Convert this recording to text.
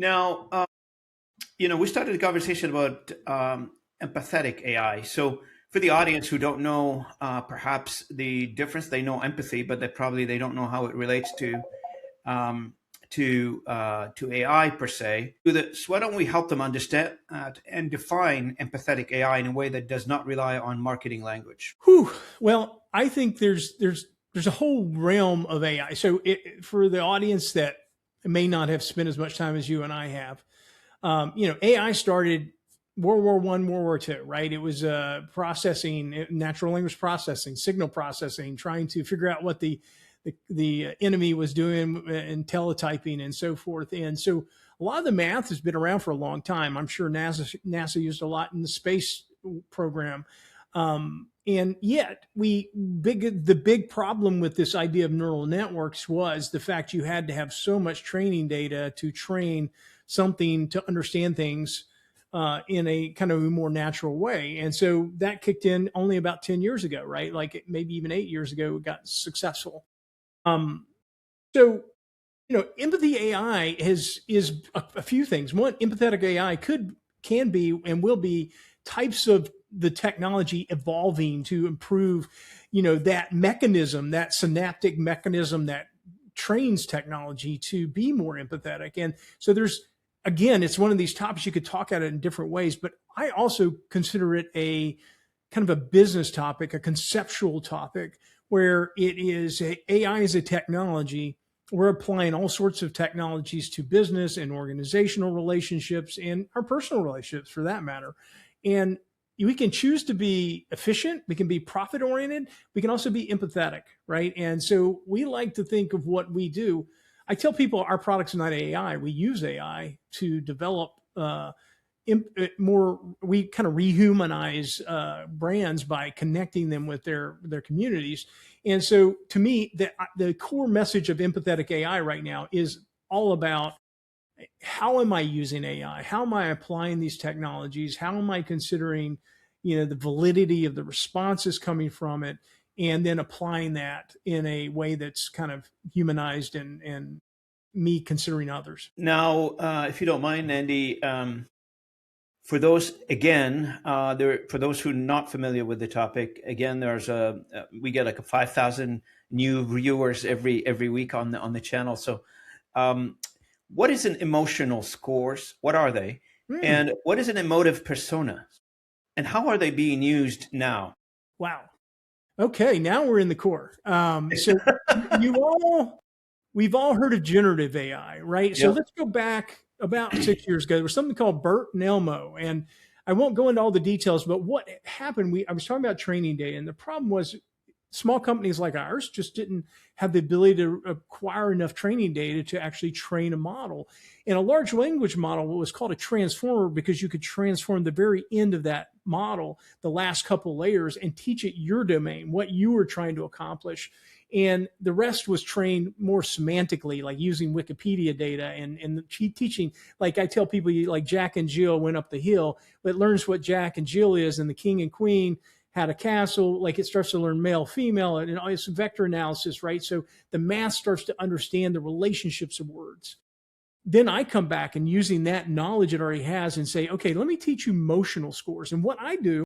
Now, we started a conversation about empathetic AI. So, for the audience who don't know, perhaps the difference, they know empathy, but they don't know how it relates um, to AI per se. So why don't we help them understand and define empathetic AI in a way that does not rely on marketing language? Whew. Well, I think there's a whole realm of AI. So for the audience that may not have spent as much time as you and I have, AI started World War I, World War II, right? It was processing, natural language processing, signal processing, trying to figure out what the enemy was doing and teletyping and so forth. And so a lot of the math has been around for a long time. I'm sure NASA used a lot in the space program. And yet the big problem with this idea of neural networks was the fact you had to have so much training data to train something to understand things in a kind of a more natural way. And so that kicked in only about 10 years ago, right? Like maybe even 8 years ago, it got successful. Um, so, empathy AI is a few things. One, empathetic AI can be and will be types of the technology evolving to improve, that mechanism, that synaptic mechanism that trains technology to be more empathetic. And so again, it's one of these topics you could talk at it in different ways, but I also consider it a kind of a business topic, a conceptual topic, where AI is a technology. We're applying all sorts of technologies to business and organizational relationships and our personal relationships for that matter. And we can choose to be efficient. We can be profit oriented. We can also be empathetic, right? And so we like to think of what we do. I tell people our product's not AI. We use AI to develop more. We kind of rehumanize brands by connecting them with their communities. And so to me, the core message of empathetic AI right now is all about how am I using AI? How am I applying these technologies? How am I considering, the validity of the responses coming from it, and then applying that in a way that's kind of humanized and me considering others. Now, if you don't mind, Andy, for those again, for those who are not familiar with the topic, again, we get like a 5,000 new viewers every week on the channel. So, what is an emotional scores? What are they? And what is an emotive persona? And how are they being used now? Wow. Okay, now we're in the core. So we've all heard of generative AI, right? So let's go back about 6 years ago. There was something called BERT and Elmo, and I won't go into all the details, but what happened, I was talking about training data, and the problem was small companies like ours just didn't have the ability to acquire enough training data to actually train a model. And a large language model was called a transformer because you could transform the very end of that model, the last couple layers, and teach it your domain, what you were trying to accomplish. And the rest was trained more semantically, like using Wikipedia data and teaching. Like I tell people, like Jack and Jill went up the hill, but it learns what Jack and Jill is, and the king and queen had a castle. Like it starts to learn male, female, and it's vector analysis, right? So the math starts to understand the relationships of words. Then I come back and using that knowledge it already has and say, okay, let me teach you emotional scores. And what I do